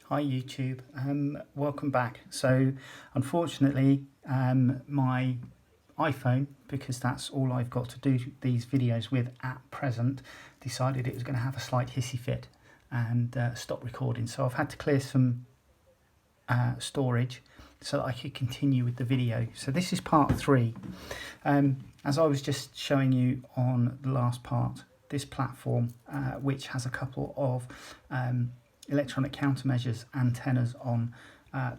Hi YouTube, welcome back. So unfortunately my iPhone, because that's all I've got to do these videos with at present, decided it was going to have a slight hissy fit and stop recording. So I've had to clear some storage so that I could continue with the video. So this is part 3. As I was just showing you on the last part, this platform which has a couple of electronic countermeasures antennas on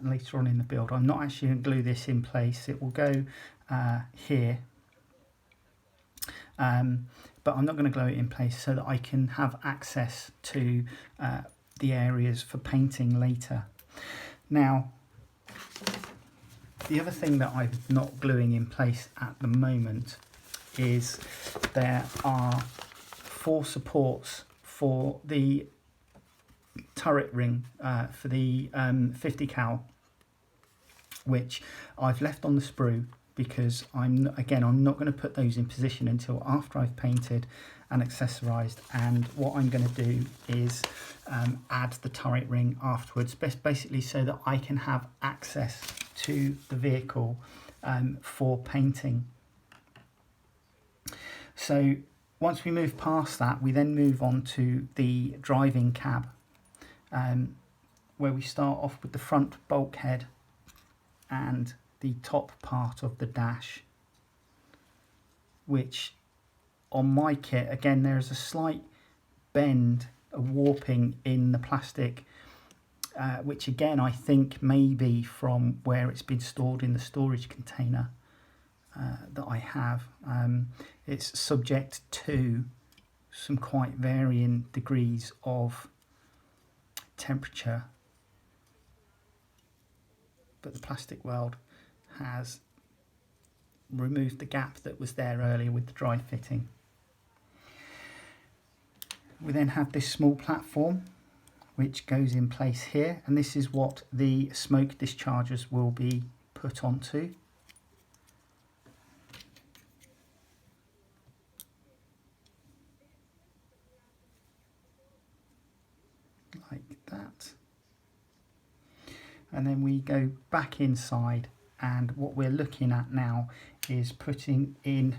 later on in the build. I'm not actually going to glue this in place. It will go here, but I'm not going to glue it in place so that I can have access to the areas for painting later. Now, the other thing that I'm not gluing in place at the moment is there are 4 supports for the turret ring for the 50 cal, which I've left on the sprue because I'm not going to put those in position until after I've painted and accessorized, and what I'm going to do is add the turret ring afterwards, basically so that I can have access to the vehicle for painting. So once we move past that, we then move on to the driving cab, where we start off with the front bulkhead and the top part of the dash, which on my kit, again, there's a slight bend, a warping in the plastic, which again I think may be from where it's been stored in the storage container that I have. It's subject to some quite varying degrees of temperature, but the plastic weld has removed the gap that was there earlier with the dry fitting. We then have this small platform which goes in place here, and this is what the smoke dischargers will be put onto. Like that. And then we go back inside, and what we're looking at now is putting in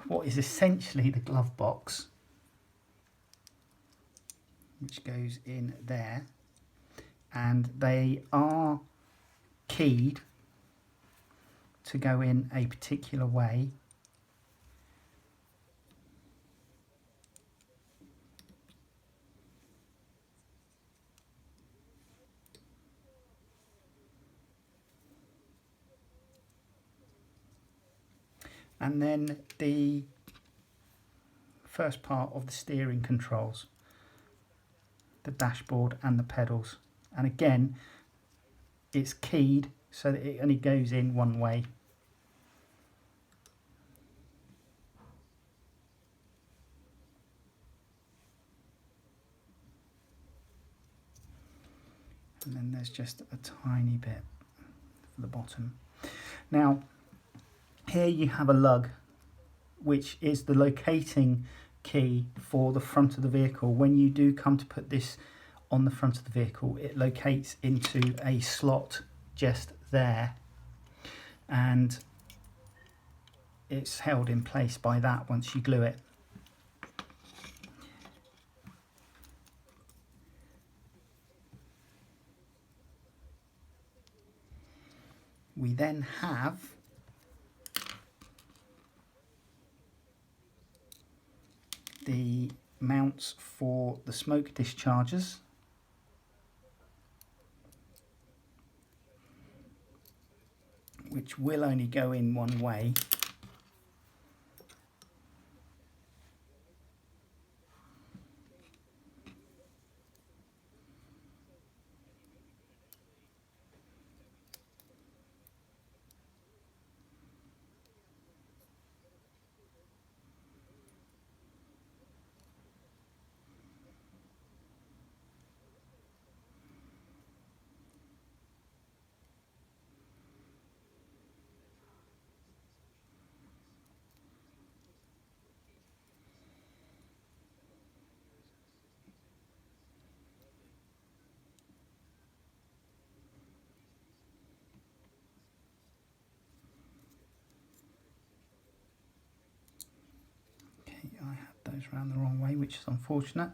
what is essentially the glove box, which goes in there, and they are keyed to go in a particular way. And then the first part of the steering controls, the dashboard and the pedals, and again it's keyed so that it only goes in one way. And then there's just a tiny bit for the bottom. Now here you have a lug, which is the locating key for the front of the vehicle. When you do come to put this on the front of the vehicle, it locates into a slot just there, and it's held in place by that once you glue it. We then have the mounts for the smoke dischargers, which will only go in one way. goes around the wrong way, which is unfortunate.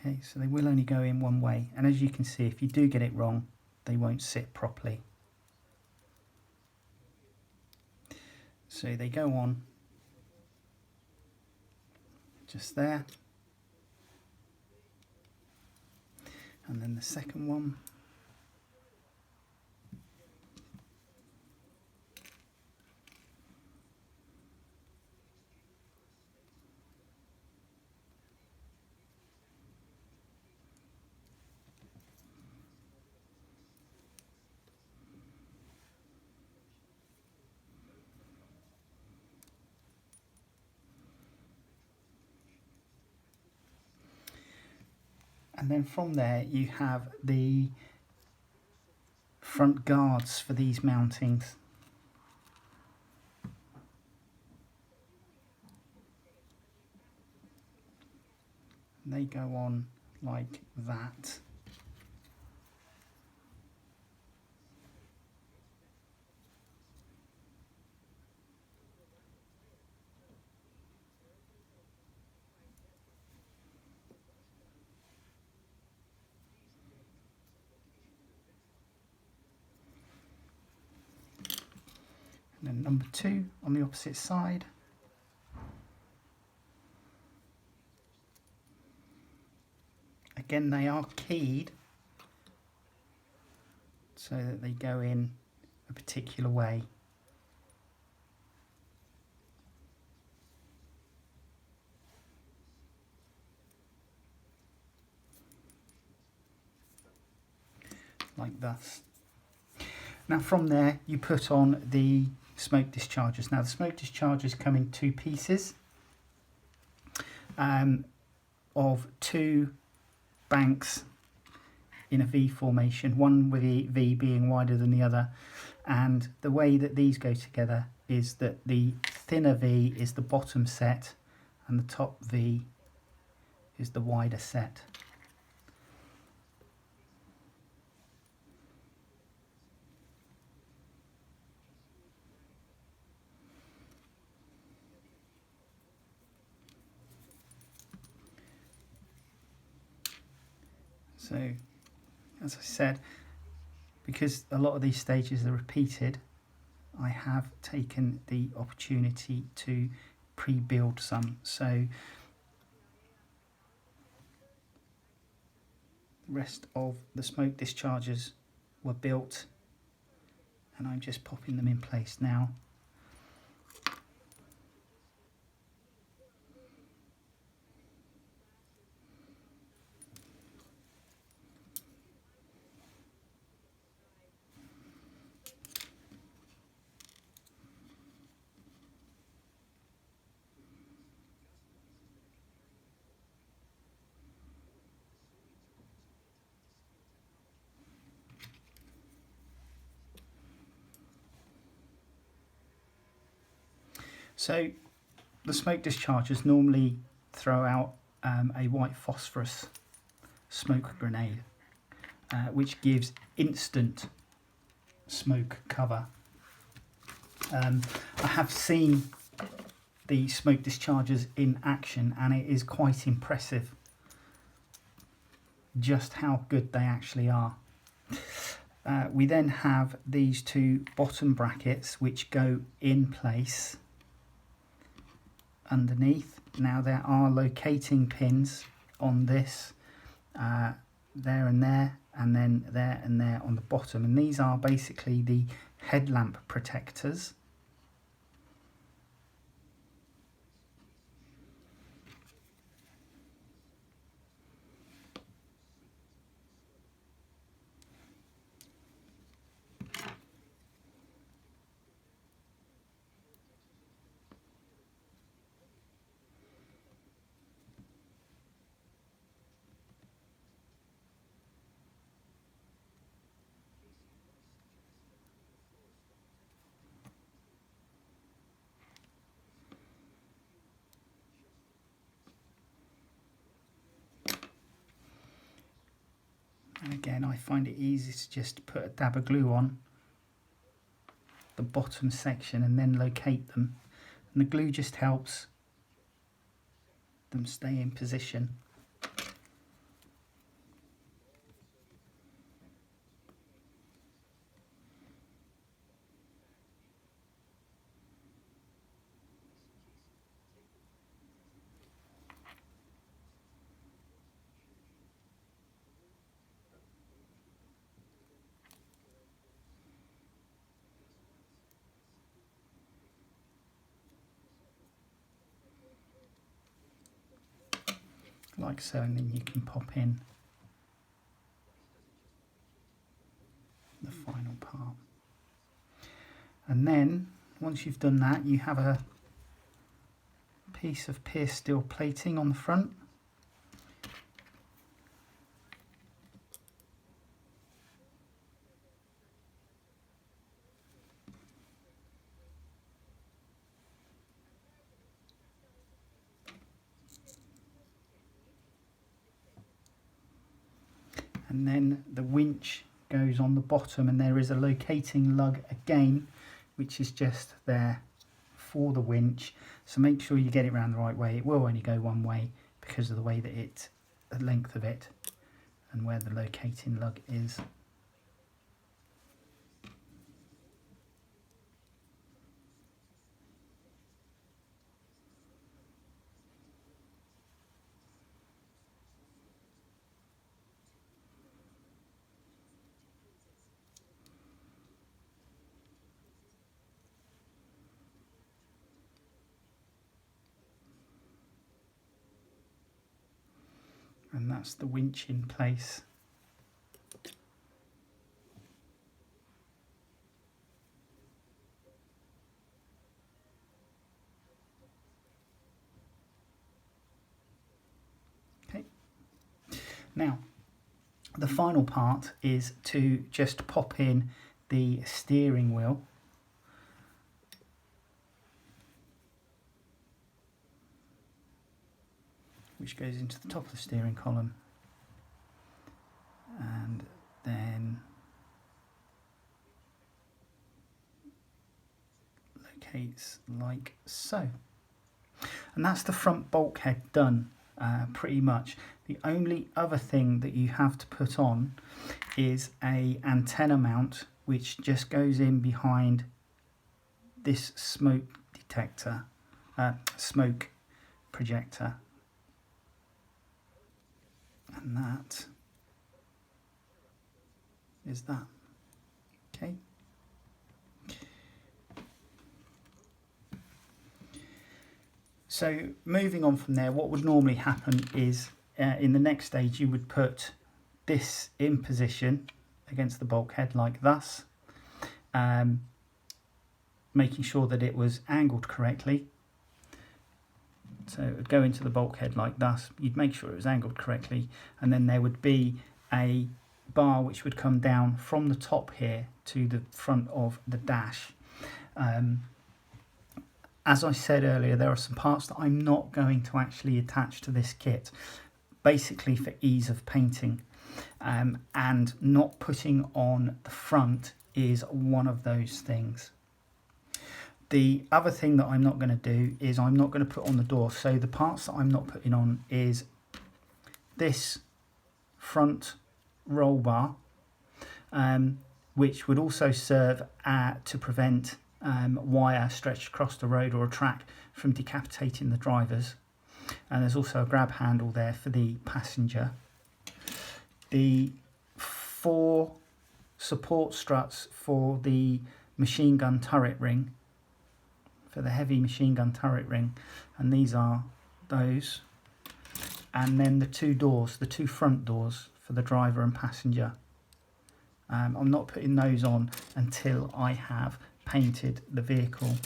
Okay, so they will only go in one way, and as you can see, if you do get it wrong, they won't sit properly. So they go on just there, and then the second one. And then from there you have the front guards for these mountings. And they go on like that. And then number 2 on the opposite side. Again, they are keyed so that they go in a particular way. Like thus. Now from there you put on the smoke dischargers. Now the smoke dischargers come in 2 pieces of 2 banks in a V formation, one with the V being wider than the other, and the way that these go together is that the thinner V is the bottom set and the top V is the wider set. So, as I said, because a lot of these stages are repeated, I have taken the opportunity to pre-build some. So, the rest of the smoke dischargers were built, and I'm just popping them in place now. So the smoke dischargers normally throw out a white phosphorus smoke grenade, which gives instant smoke cover. I have seen the smoke dischargers in action, and it is quite impressive just how good they actually are. We then have these 2 bottom brackets which go in place underneath. Now there are locating pins on this, there and there, and then there and there on the bottom, and these are basically the headlamp protectors. And again, I find it easy to just put a dab of glue on the bottom section and then locate them. And the glue just helps them stay in position. Like so, and then you can pop in the final part. And then once you've done that, you have a piece of pierced steel plating on the front. And then the winch goes on the bottom, and there is a locating lug again, which is just there for the winch. So make sure you get it around the right way. It will only go one way because of the way that the length of it and where the locating lug is. And that's the winch in place. Okay. Now, the final part is to just pop in the steering wheel. Which goes into the top of the steering column, and then locates like so. And that's the front bulkhead done, pretty much. The only other thing that you have to put on is a antenna mount, which just goes in behind this smoke detector, smoke projector. And that is that. Okay. So moving on from there, what would normally happen is in the next stage you would put this in position against the bulkhead like thus, making sure that it was angled correctly. So it would go into the bulkhead like thus. You'd make sure it was angled correctly, and then there would be a bar which would come down from the top here to the front of the dash. As I said earlier, there are some parts that I'm not going to actually attach to this kit, basically for ease of painting, and not putting on the front is one of those things. The other thing that I'm not going to do is I'm not going to put on the door. So the parts that I'm not putting on is this front roll bar, which would also serve to prevent wire stretched across the road or a track from decapitating the drivers. And there's also a grab handle there for the passenger. The 4 support struts for the machine gun turret ring, for the heavy machine gun turret ring, and these are those. And then the 2 doors, the 2 front doors for the driver and passenger. I'm not putting those on until I have painted the vehicle.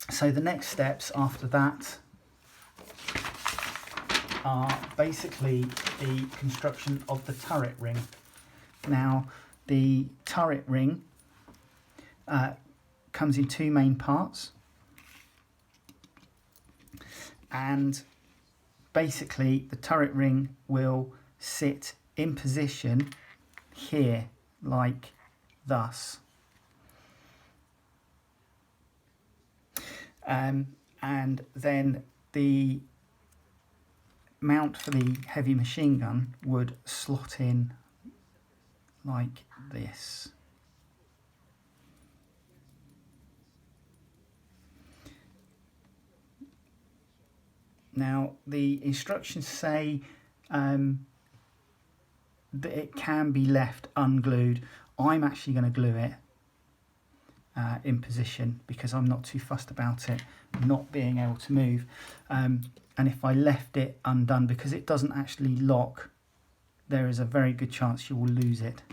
So the next steps after that are basically the construction of the turret ring. Now, the turret ring comes in 2 main parts, and basically the turret ring will sit in position here like thus, and then the mount for the heavy machine gun would slot in like this. Now the instructions say that it can be left unglued. I'm actually going to glue it in position because I'm not too fussed about it not being able to move. And if I left it undone, because it doesn't actually lock, there is a very good chance you will lose it.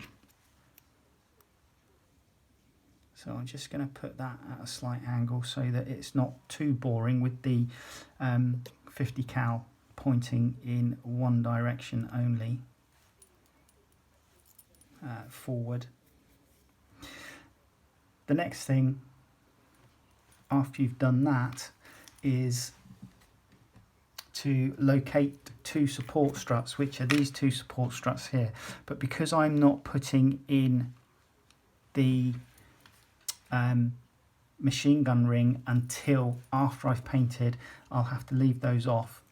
So I'm just going to put that at a slight angle so that it's not too boring with the 50 cal pointing in one direction only, forward. The next thing after you've done that is to locate two support struts, which are these two support struts here. But because I'm not putting in the machine gun ring until after I've painted, I'll have to leave those off.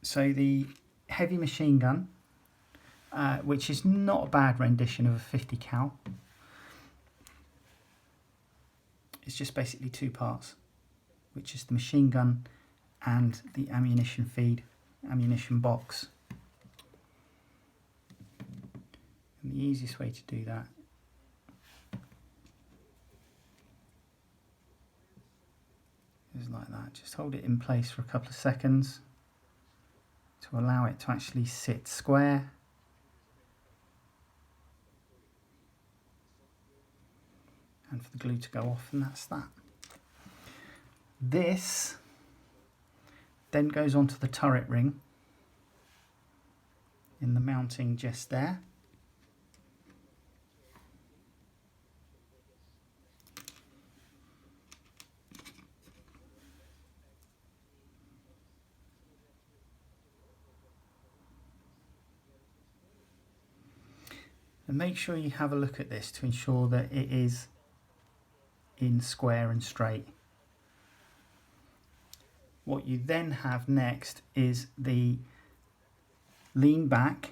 So the heavy machine gun, which is not a bad rendition of a 50 cal, it's just basically two parts, which is the machine gun and the ammunition feed, ammunition box. And the easiest way to do that is like that. Just hold it in place for a couple of seconds to allow it to actually sit square. And for the glue to go off, and that's that. This then goes onto the turret ring in the mounting just there. And make sure you have a look at this to ensure that it is in square and straight. What you then have next is the lean back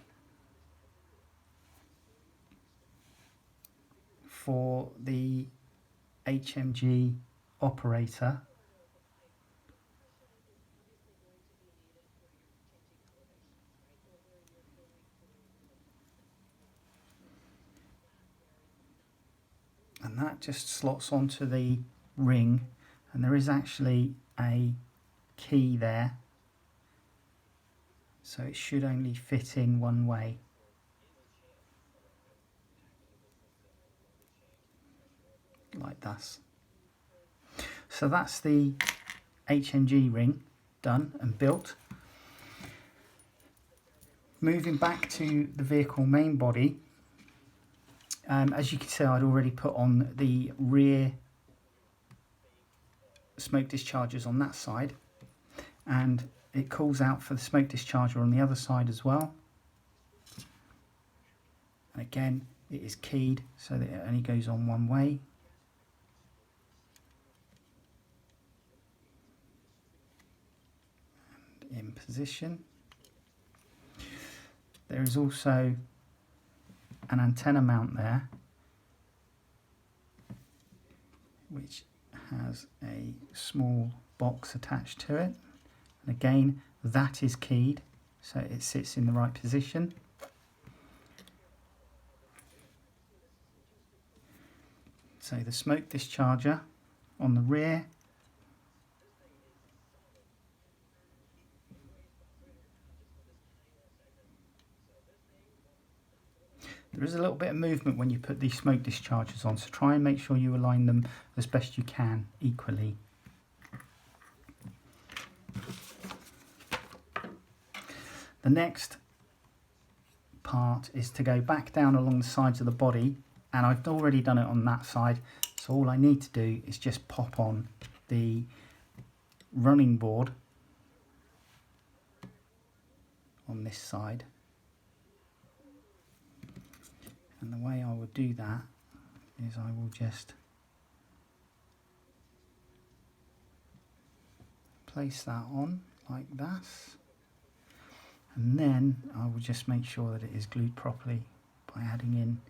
for the HMG operator. And that just slots onto the ring, and there is actually a key there, so it should only fit in one way. Like this. So that's the HMG ring done and built. Moving back to the vehicle main body, as you can see, I'd already put on the rear smoke dischargers on that side, and it calls out for the smoke discharger on the other side as well. And again, it is keyed so that it only goes on one way. And in position. There is also an antenna mount there, which has a small box attached to it, and again that is keyed so it sits in the right position. So the smoke discharger on the rear, there is a little bit of movement when you put these smoke dischargers on, so try and make sure you align them as best you can equally. The next part is to go back down along the sides of the body, and I've already done it on that side, so all I need to do is just pop on the running board on this side. And the way I will do that is I will just place that on like that, and then I will just make sure that it is glued properly by adding in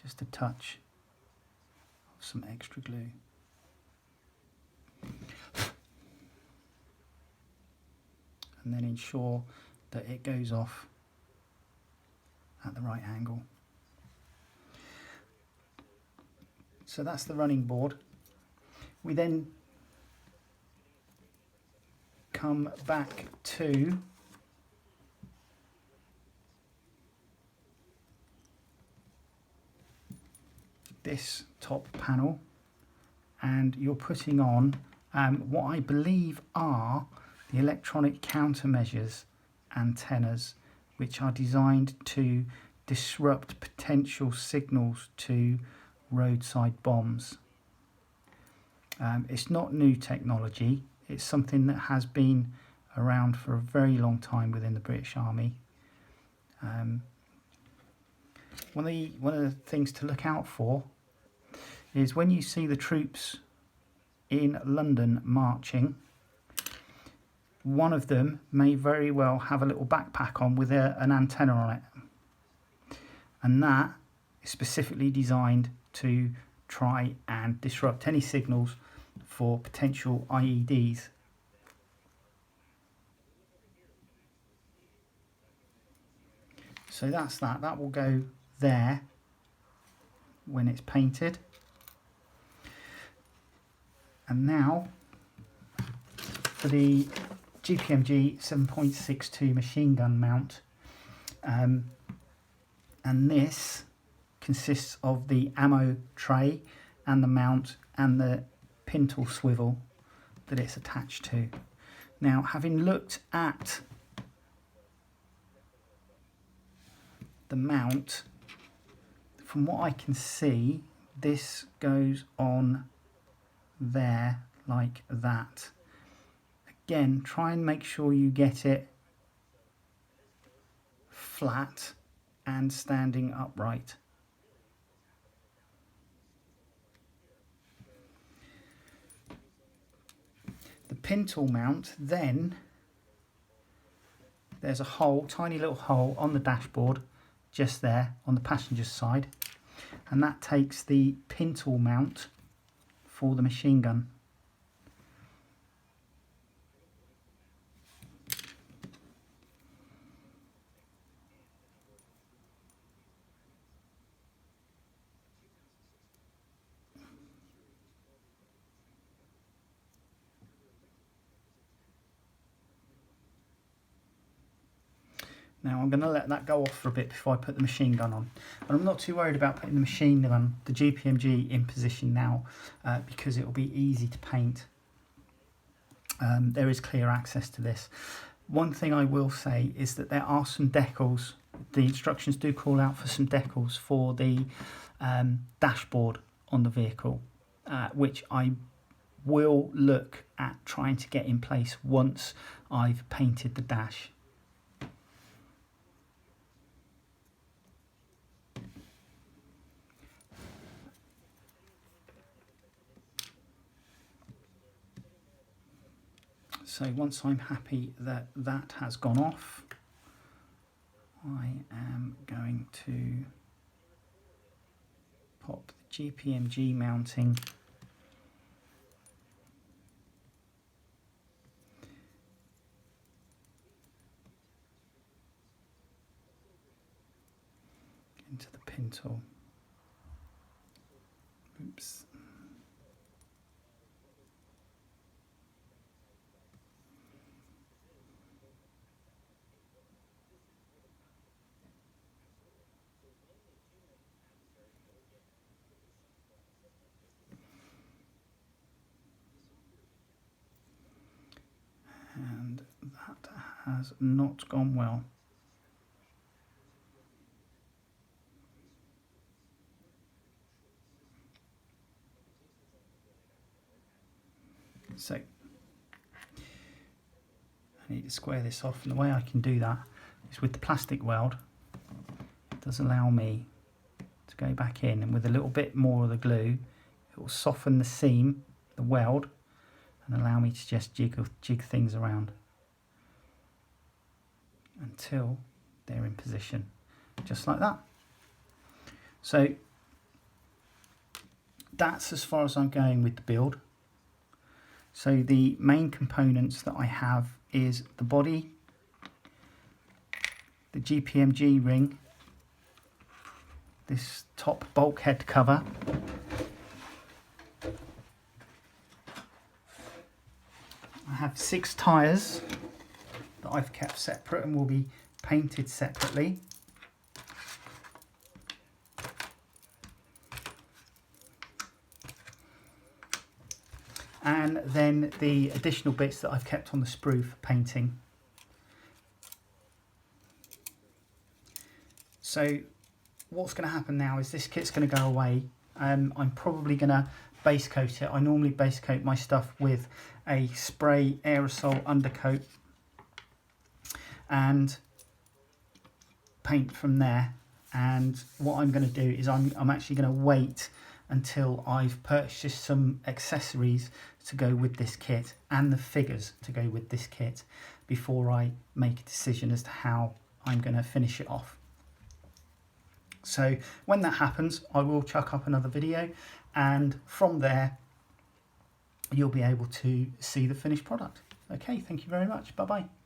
just a touch of some extra glue. And then ensure that it goes off at the right angle. So that's the running board. We then come back to this top panel, and you're putting on what I believe are the electronic countermeasures antennas, which are designed to disrupt potential signals to roadside bombs. It's not new technology. It's something that has been around for a very long time within the British Army. One of the things to look out for is when you see the troops in London marching, one of them may very well have a little backpack on with an antenna on it, and that is specifically designed to try and disrupt any signals for potential IEDs. So that's that. That will go there when it's painted. And now for the GPMG 7.62 machine gun mount, and this consists of the ammo tray and the mount and the pintle swivel that it's attached to. Now, having looked at the mount, from what I can see, this goes on there like that. Again, try and make sure you get it flat and standing upright. The pintle mount, then there's a hole, tiny little hole on the dashboard just there on the passenger side, and that takes the pintle mount for the machine gun. Now I'm going to let that go off for a bit before I put the machine gun on. But I'm not too worried about putting the machine gun, the GPMG, in position now because it will be easy to paint. There is clear access to this. One thing I will say is that there are some decals. The instructions do call out for some decals for the dashboard on the vehicle, which I will look at trying to get in place once I've painted the dash. So once I'm happy that that has gone off, I am going to pop the GPMG mounting into the pintle. Oops. And that has not gone well. So I need to square this off, and the way I can do that is with the plastic weld. It does allow me to go back in, and with a little bit more of the glue, it will soften the seam, the weld, and allow me to just jig things around until they're in position, just like that. So that's as far as I'm going with the build. So the main components that I have is the body, the GPMG ring, this top bulkhead cover, I have 6 tyres that I've kept separate and will be painted separately. And then the additional bits that I've kept on the sprue for painting. So what's going to happen now is this kit's going to go away. I'm probably going to base coat it. I normally base coat my stuff with a spray aerosol undercoat and paint from there. And what I'm going to do is I'm actually going to wait until I've purchased some accessories to go with this kit and the figures to go with this kit before I make a decision as to how I'm going to finish it off. So when that happens, I will chuck up another video, and from there you'll be able to see the finished product. Okay, thank you very much. Bye bye.